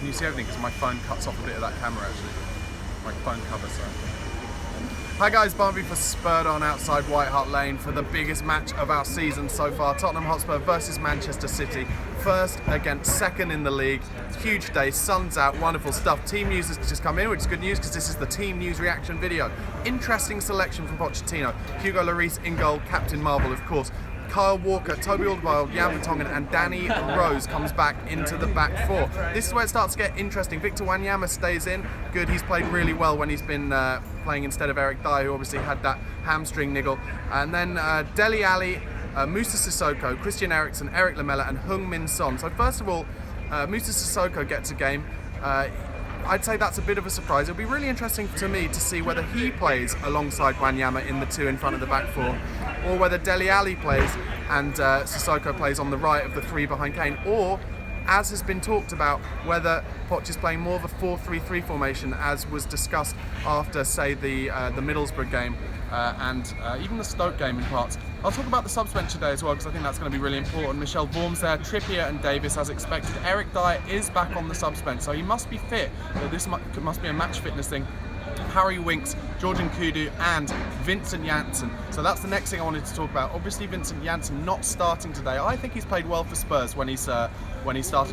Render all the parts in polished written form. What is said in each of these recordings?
Can you see everything? Because my phone cuts off a bit of that camera actually. My phone cover, so. Hi guys, Barnaby for Spurred On outside White Hart Lane for the biggest match of our season so far. Tottenham Hotspur versus Manchester City. First against second in the league. Huge day, sun's out, wonderful stuff. Team news has just come in, which is good news because this is the team news reaction video. Interesting selection from Pochettino. Hugo Lloris in goal, Captain Marvel of course. Kyle Walker, Toby Alderweireld, Jan Vertonghen and Danny Rose comes back into the back four. This is where it starts to get interesting. Victor Wanyama stays in. Good, he's played really well when he's been playing instead of Eric Dyer, who obviously had that hamstring niggle. And then Dele Alli, Moussa Sissoko, Christian Eriksen, Eric Lamela and Heung-min Son. So first of all, Moussa Sissoko gets a game. I'd say that's a bit of a surprise. It'll be really interesting to me to see whether he plays alongside Wanyama in the two in front of the back four, or whether Dele Alli plays and Sissoko plays on the right of the three behind Kane, or, as has been talked about, whether Poch is playing more of a 4-3-3 formation, as was discussed after, say, the Middlesbrough game and even the Stoke game in parts. I'll talk about the subs bench today as well, because I think that's going to be really important. Michel Vorm's there, Trippier and Davis as expected. Eric Dyer is back on the subs bench, so he must be fit. So this must be a match fitness thing. Harry Winks, Georgian Kudu and Vincent Janssen. So that's the next thing I wanted to talk about. Obviously Vincent Janssen not starting today. I think he's played well for Spurs when he started.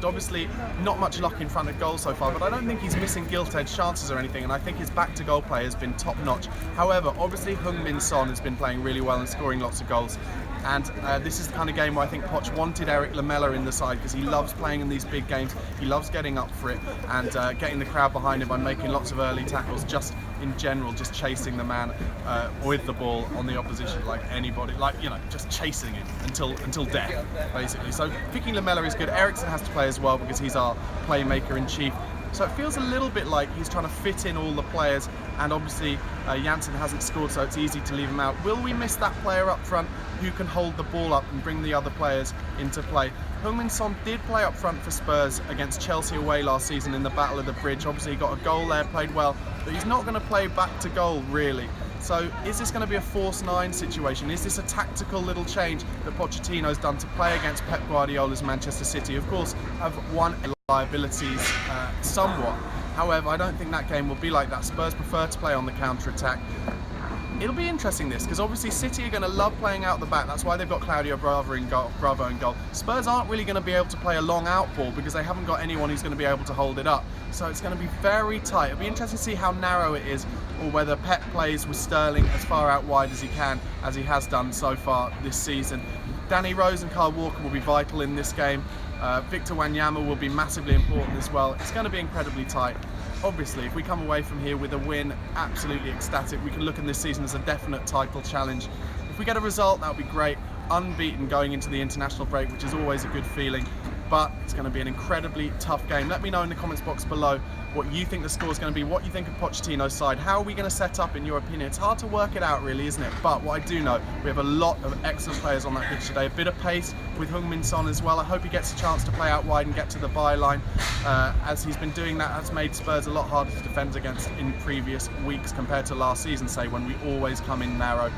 Obviously not much luck in front of goal so far, but I don't think he's missing gilt-edged chances or anything, and I think his back-to-goal play has been top-notch. However, obviously Heung-min Son has been playing really well and scoring lots of goals. And this is the kind of game where I think Poch wanted Eric Lamela in the side, because he loves playing in these big games. He loves getting up for it and getting the crowd behind him by making lots of early tackles, just in general, just chasing the man with the ball on the opposition like anybody, like, you know, just chasing him until death, basically. So picking Lamela is good. Eriksen has to play as well because he's our playmaker in chief. So it feels a little bit like he's trying to fit in all the players, and obviously Janssen hasn't scored, so it's easy to leave him out. Will we miss that player up front who can hold the ball up and bring the other players into play? Heung-min Son did play up front for Spurs against Chelsea away last season in the Battle of the Bridge. Obviously he got a goal there, played well, but he's not going to play back to goal really. So is this going to be a force 9 situation? Is this a tactical little change that Pochettino's done to play against Pep Guardiola's Manchester City? Of course, have won liabilities somewhat. However, I don't think that game will be like that. Spurs prefer to play on the counter-attack. It'll be interesting this, because obviously City are going to love playing out the back. That's why they've got Claudio Bravo in goal. Spurs aren't really going to be able to play a long out ball because they haven't got anyone who's going to be able to hold it up. So it's going to be very tight. It'll be interesting to see how narrow it is, or whether Pep plays with Sterling as far out wide as he can, as he has done so far this season. Danny Rose and Kyle Walker will be vital in this game. Victor Wanyama will be massively important as well. It's going to be incredibly tight. Obviously, if we come away from here with a win, absolutely ecstatic. We can look in this season as a definite title challenge. If we get a result, that would be great. Unbeaten going into the international break, which is always a good feeling. But it's going to be an incredibly tough game. Let me know in the comments box below what you think the score is going to be, what you think of Pochettino's side. How are we going to set up in your opinion? It's hard to work it out really, isn't it? But what I do know, we have a lot of excellent players on that pitch today. A bit of pace with Heung-min Son as well. I hope he gets a chance to play out wide and get to the byline. As he's been doing that, has made Spurs a lot harder to defend against in previous weeks compared to last season, say, when we always come in narrow.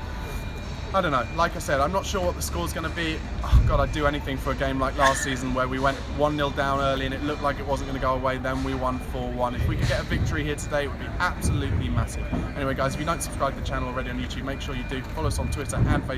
I don't know, like I said, I'm not sure what the score's going to be. Oh God, I'd do anything for a game like last season where we went 1-0 down early and it looked like it wasn't going to go away, then we won 4-1. If we could get a victory here today, it would be absolutely massive. Anyway guys, if you don't subscribe to the channel already on YouTube, make sure you do. Follow us on Twitter and Facebook.